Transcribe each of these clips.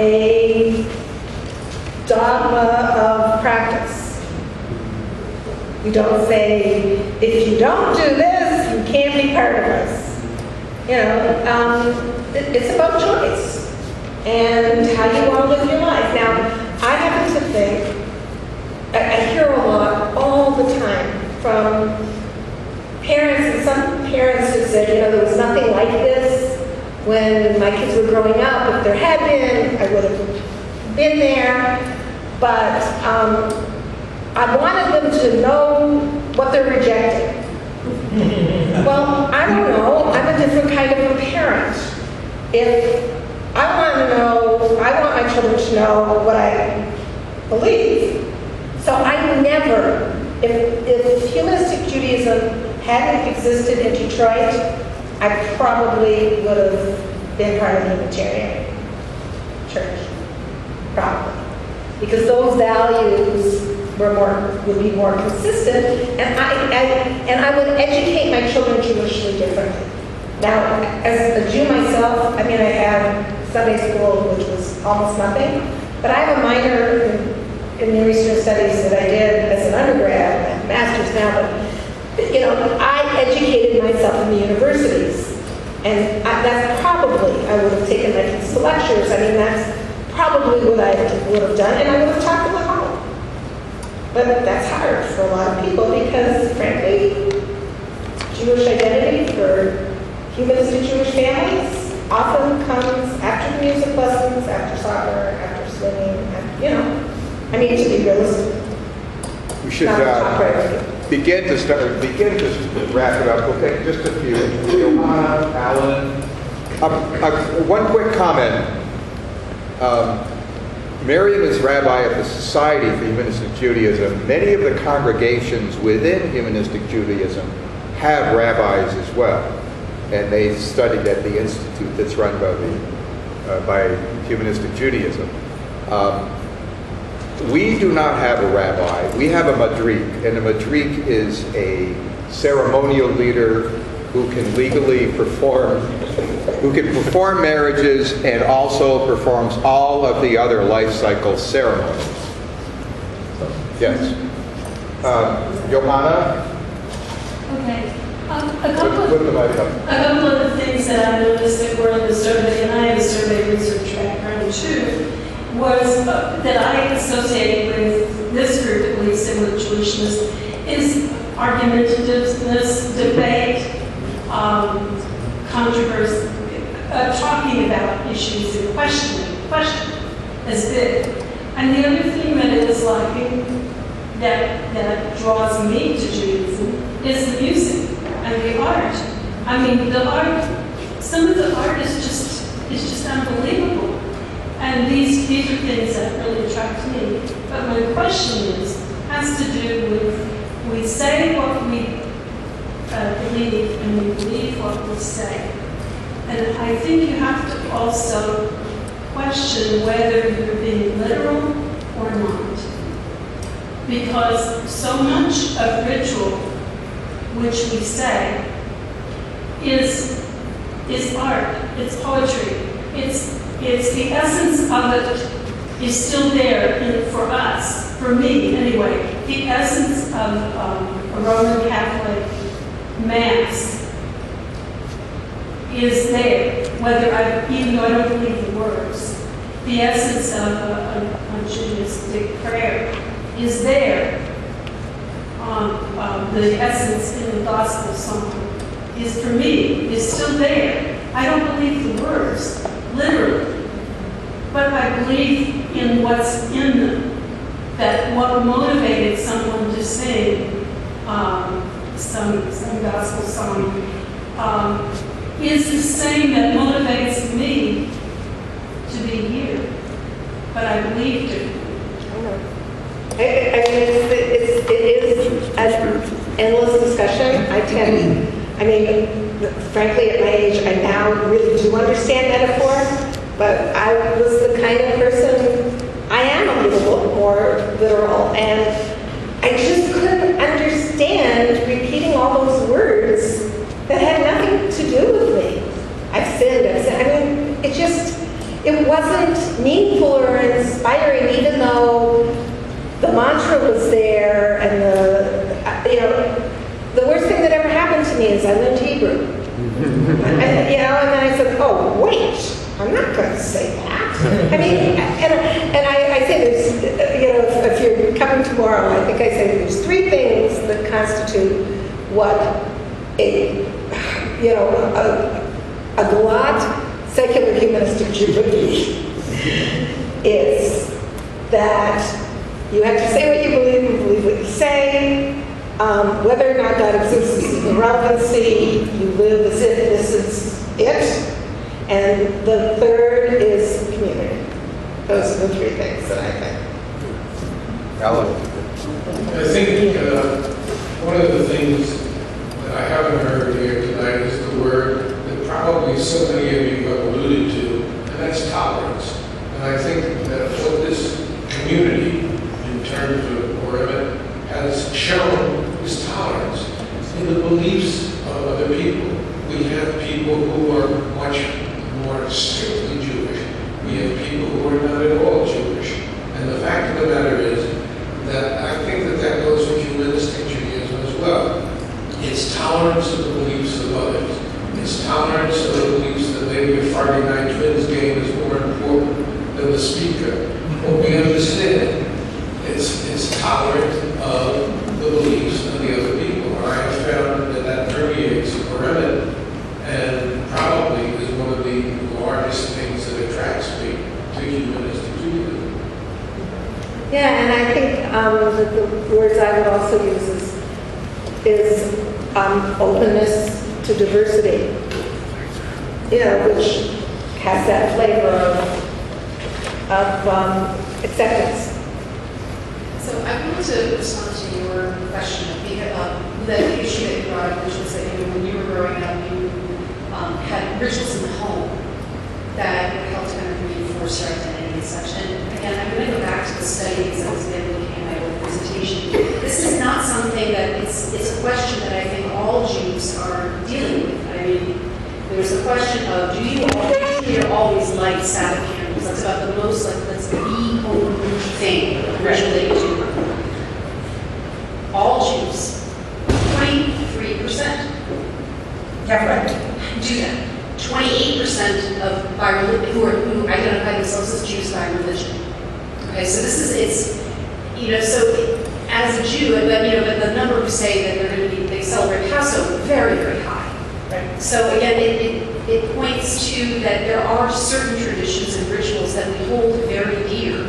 a dogma of practice. We don't say, if you don't do this, you can't be part of us. You know, it's about choice and how you want to live your life. Now, I happen to think, I hear a lot all the time from parents, and some parents who said, you know, there was nothing like this when my kids were growing up. If there had been, I would have been there. But I wanted them to know what they're rejecting. Well, I don't know. I'm a different kind of a parent. If I want to know, I want my children to know what I believe. So I never, if humanistic Judaism hadn't existed in Detroit, I probably would have been part of the Unitarian Church. Probably. Because those values would be more consistent, and I would educate my children Jewishly differently. Now, as a Jew myself, I mean, I had Sunday school, which was almost nothing, but I have a minor in Near Eastern Studies that I did as an undergrad, I have a master's now, but you know, I educated myself in the universities, and that's probably, I would have taken my kids to lectures. I mean, that's probably what I would have done, and I would have taught them at home. But that's hard for a lot of people because, frankly, Jewish identity for humanistic Jewish families often comes after the music lessons, after soccer, after swimming, and, you know. I mean, to be realistic. We should begin to wrap it up. We'll take just a few. Johanna, Alan. One quick comment. Miriam is rabbi of the Society for Humanistic Judaism. Many of the congregations within Humanistic Judaism have rabbis as well, and they studied at the institute that's run by Humanistic Judaism. We do not have a rabbi. We have a madrik, and a madrik is a ceremonial leader who can legally perform marriages and also performs all of the other life cycle ceremonies. Yes. Johanna? Okay. A couple of the things that I noticed that were in the survey, and I have a survey research background too, was that I associate with this group that believes in with Jewishness is argumentativeness, debate, controversy, talking about issues and questioning as big. And the other thing that is lacking that draws me to Judaism is the music and the art. I mean, the art, some of the art is just unbelievable. And these are things that really attract me. But my question has to do with, we say what we believe, and we believe what we say. And I think you have to also question whether you're being literal or not. Because so much of ritual, which we say, is art, it's poetry, it's the essence of it is still there for us, for me anyway. The essence of a Roman Catholic Mass is there, even though I don't believe the words. The essence of a Judaistic prayer is there. The essence in the gospel song is, for me, is still there. I don't believe the words, literally, but I believe in what's in them. That what motivated someone to sing some gospel song is the same that motivates me to be here. But I believe it. It is an endless discussion. Frankly, at my age, I now really do understand metaphor, but I was the kind of person, I am a little more literal, and I just couldn't understand repeating all those words that had nothing to do with me. I've sinned. I mean, it just, it wasn't meaningful or inspiring, even though the mantra was there, and the worst thing that ever happened to me is I learned Hebrew. And then I said, oh, wait, I'm not going to say that. I mean, and I say there's, if you're coming tomorrow, I think I say there's three things that constitute what a glot secular humanistic Jew would be, is that you have to say what you believe and believe what you say. Whether or not God exists is irrelevancy. You live as if this is it. And the third is community. Those are the three things that I think. Alan? I think one of the things that I haven't heard here tonight is the word that probably so many of you have alluded to, and that's tolerance. And I think that what this community, in terms of Orem, has shown is tolerance in the beliefs of other people. We have people who are much more strictly Jewish. We have people who are not at all Jewish. And the fact of the matter is that I think that goes for humanistic Judaism as well. It's tolerance of the beliefs of others. It's tolerance of the beliefs that maybe a Friday night Twins game is more important than the speaker. But we understand it's tolerant of the beliefs of the other people. And I have found that permeates Orem, and probably is one of the largest things that attracts me to humanistic Judaism. Yeah, and I think that the words I would also use is openness to diversity, which has that flavor of acceptance. So I wanted to respond to your question about the issue that you brought up, which was that when you were growing up, you had rituals in the home that would help to kind of reinforce your identity and such. And again, I'm going to go back to the study because I was looking at my old presentation. This is not something that it's a question that I think all Jews are dealing with. I mean, there's a question of do you always light Sabbath candles? That's about the most that's the only thing ritually do. All Jews, 23%. Yeah, right. Do that. 28% of who identify themselves as Jews by religion. Okay, so this is so as a Jew, but the number who say that they celebrate Passover very, very high. Right. So again, it points to that there are certain traditions and rituals that we hold very dear,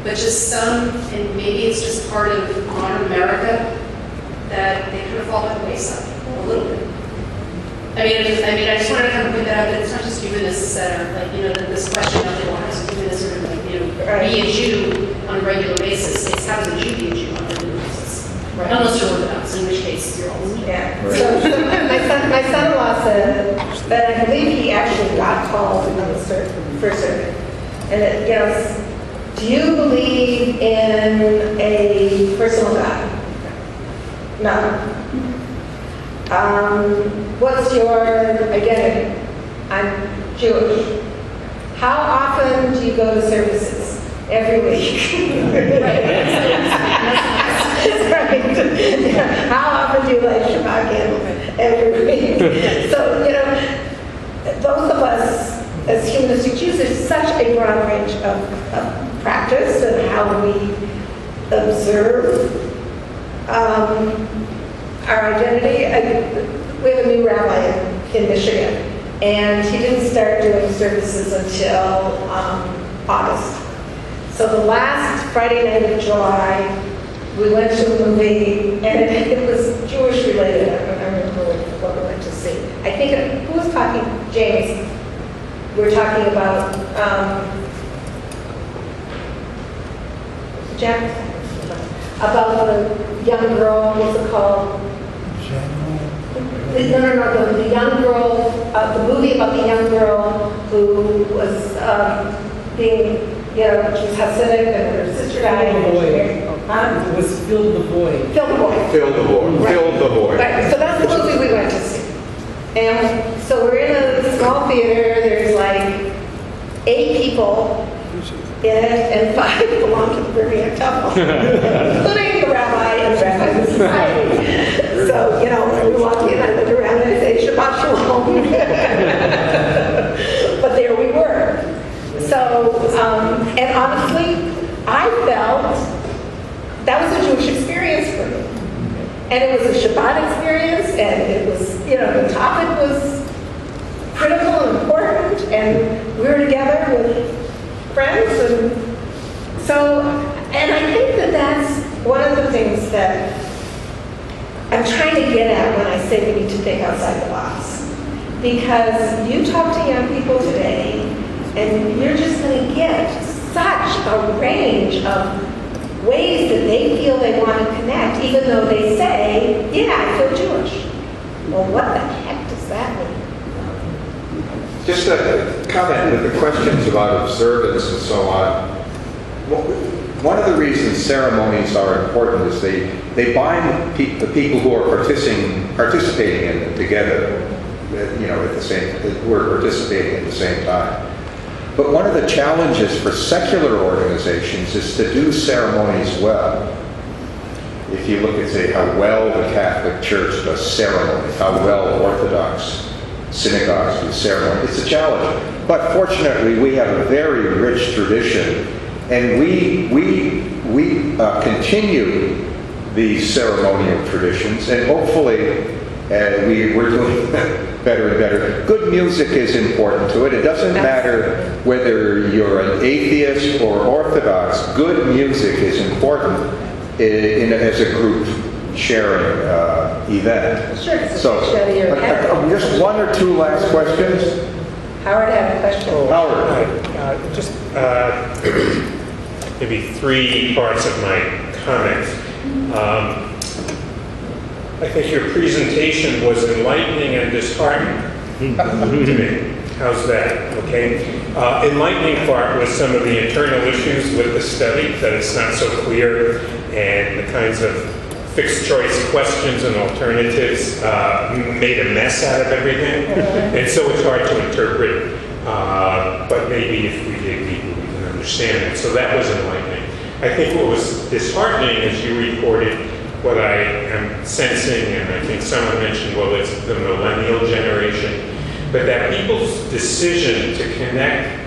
but just some, and maybe it's just part of modern America, that they kind of fall by the wayside a little bit. I just wanted to kind of put that out, that it's not just humanists that are this question of how does a humanist sort of be a Jew on a regular basis. It's how does a Jew be a Jew on a regular basis? Right. Unless you're Orthodox, in which case you're always yeah. Right. So my son-in-law said that I believe he actually got called on the first circuit, and do you believe in a personal God? No. What's your identity? I'm Jewish. How often do you go to services? Every week. Right. How often do you light Shabbat candles? Every week. So, those of us as humanistic Jews, there's such a broad range of practice and how we observe our identity. We have a new rabbi in Michigan, and he didn't start doing services until August. So the last Friday night of July, we went to a movie, and it was Jewish related. I don't remember what we went to see. I think, who was talking? James. We were talking about Jack, about the young girl, what's it called? No, the young girl, the movie about the young girl who was being, she was Hasidic and her sister died. It was Fill the Void. Fill the Void. Fill the void. Right. Fill the void. Right. So that's the movie we went to see. And so we're in a small theater. There's like 8 people in it, and 5 belong to the Birmingham Temple, including the rabbi and the rabbi society. So, you know, when we walked in, I looked around and I say, Shabbat Shalom. But there we were. So, and honestly, I felt that was a Jewish experience for me. And it was a Shabbat experience, and it was, you know, the topic was critical and important, and we were together with friends, and so, and I think that that's one of the things that I'm trying to get at when I say we need to think outside the box. Because you talk to young people today, and you're just going to get such a range of ways that they feel they want to connect, even though they say, yeah, I feel Jewish. Well, what the heck does that mean? Just a comment with the questions about observance and so on. One of the reasons ceremonies are important is they bind the people who are participating in them together, you know, at the same, who are participating at the same time. But one of the challenges for secular organizations is to do ceremonies well. If you look at, say, how well the Catholic Church does ceremony, how well Orthodox synagogues do ceremony, it's a challenge. But fortunately, we have a very rich tradition, and we continue these ceremonial traditions, and hopefully we're doing better and better. Good music is important to it. It doesn't matter whether you're an atheist or Orthodox. Good music is important as a group sharing event. Sure, it's a So, picture of your head. just one or two last questions. Howard had a question. Howard. Just maybe 3 parts of my comments. I think your presentation was enlightening and disheartening to me. How's that? Okay. Enlightening part was some of the internal issues with the study, that it's not so clear, and the kinds of fixed choice questions and alternatives made a mess out of everything. And so it's hard to interpret, but maybe if we dig deeper, we can understand it. So that was enlightening. I think what was disheartening is you reported what I am sensing, and I think someone mentioned, well, it's the millennial generation, but that people's decision to connect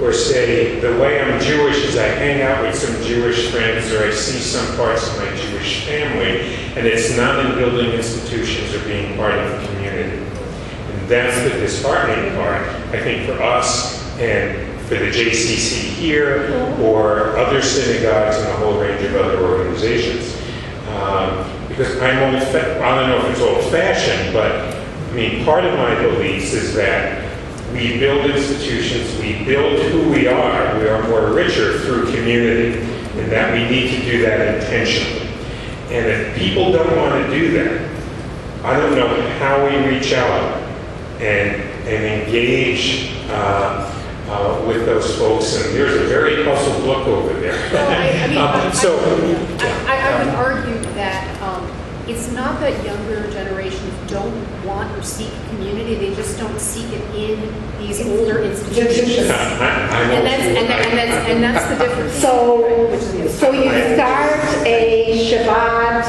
or say, the way I'm Jewish is I hang out with some Jewish friends or I see some parts of my Jewish family, and it's not in building institutions or being part of the community. And that's the disheartening part, I think, for us and for the JCC here or other synagogues and a whole range of other organizations. Because I don't know if it's old-fashioned, but I mean, part of my beliefs is that we build institutions, we build who we are more richer through community, and that we need to do that intentionally. And if people don't want to do that, I don't know how we reach out and engage with those folks, and there's a very puzzled look over there. Well, I would argue that it's not that younger generations don't want or seek community, they just don't seek it in these older institutions. And that's the difference. So you start a Shabbat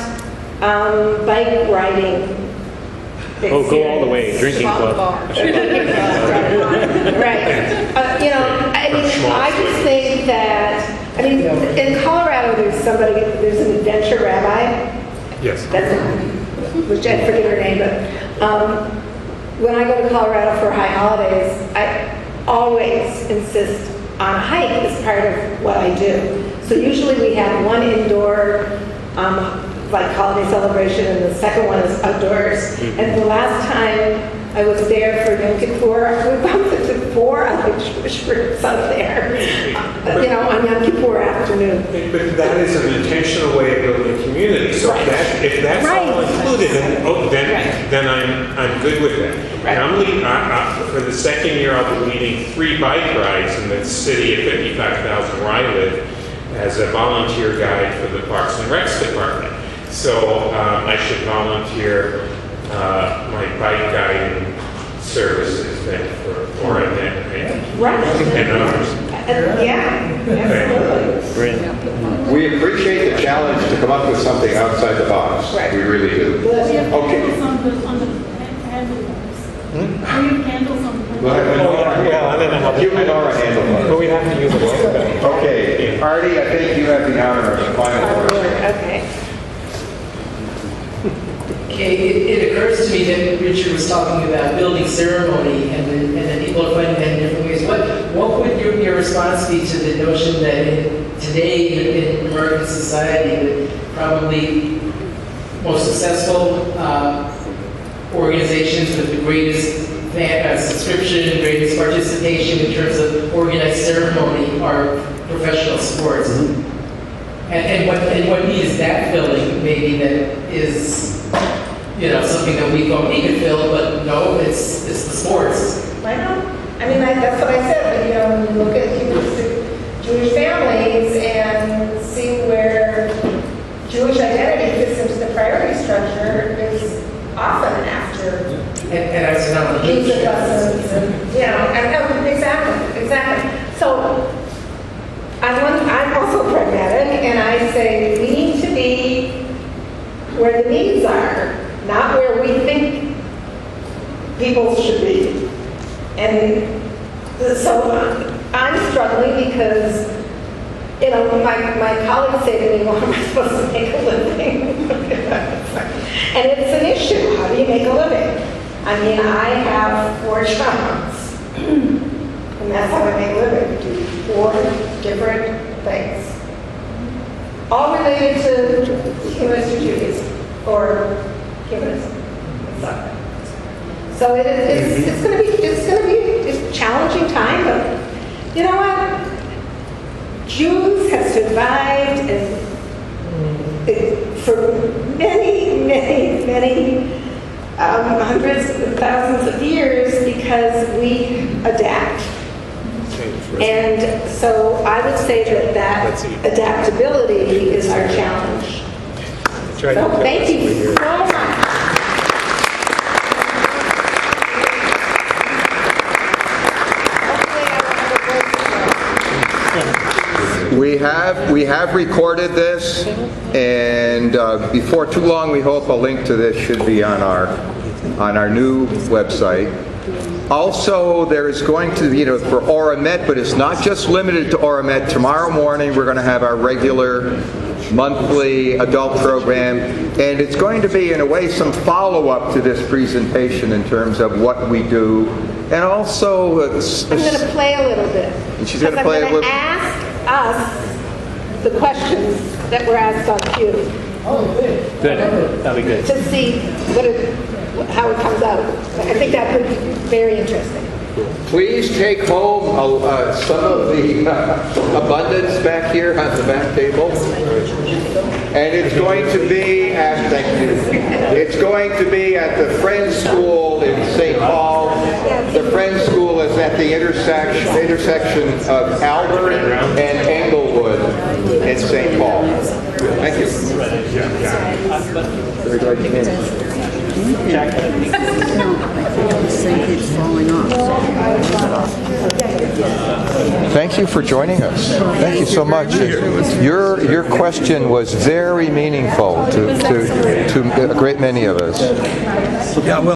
bike riding. Oh, go all the way, drinking club. Right. You know, I mean, I just think that, I mean, in Colorado, there's an adventure rabbi. Yes. Which I forget her name, but when I go to Colorado for high holidays, I always insist on a hike as part of what I do. So usually we have one indoor like holiday celebration, and the second one is outdoors. And the last time I was there for Yom Kippur, we bumped into 4 other Jewish groups out there, you know, on Yom Kippur afternoon. But that is an intentional way of building community. So if that's all included, then I'm good with that. Right. And for the second year, I'll be leading 3 bike rides in the city of 55,000 where I live as a volunteer guide for the Parks and Recs Department. So I should volunteer my bike guiding services then for an event. Right. and ours. Yeah, absolutely. Great. We appreciate the challenge to come up with something outside the box. Right. We really do. Good. Okay. Candles on the handlebars. We have candles on the Yeah, I don't know how. You and Nora handle But we have to use a voice. it. Okay, Artie, I think you have the honor of final word. Okay. Okay, it occurs to me that Richard was talking about building ceremony and that people are finding that in different ways. What would your response be to the notion that today in American society, that probably most successful organizations with the greatest subscription, greatest participation in terms of organized ceremony are professional sports? And what needs that filling maybe that is, something that we thought we could fill, but no, it's the sports. I know. I mean, that's what I said, but, when you look at Jewish families and see where Jewish identity fits into the priority structure is often after And I was not the music lessons and, exactly. So, I'm also pragmatic, and I say we need to be where the needs are, not where we think people should be. And so I'm struggling because, my colleagues say to me, well, am I supposed to make a living? And it's an issue. How do you make a living? I mean, I have 4 jobs. And that's how I make a living. I do 4 different things. All related to humanistic Judaism or humanism. So it's going to be a challenging time, but you know what? Jews have survived for many hundreds of thousands of years because we adapt. And so I would say that adaptability is our challenge. So thank you so much. We have recorded this, and before too long, we hope a link to this should be on our new website. Also, there is going to be, for Oramet, but it's not just limited to Oramet. Tomorrow morning, we're going to have our regular monthly adult program, and it's going to be, in a way, some follow-up to this presentation in terms of what we do, and also... I'm going to play a little bit. And she's going to play a little... I'm going to ask us the questions that were asked on Q Good. That'll be good. to see how it comes out. I think that would be very interesting. Please take home some of the abundance back here on the back table. And it's going to be at, thank you, it's going to be at the Friends School in St. Paul. The Friends School is at the intersection of Albert and Englewood in St. Paul. Thank you. Very glad you came. Thank you for joining us. Thank you so much. Your question was very meaningful to a great many of us.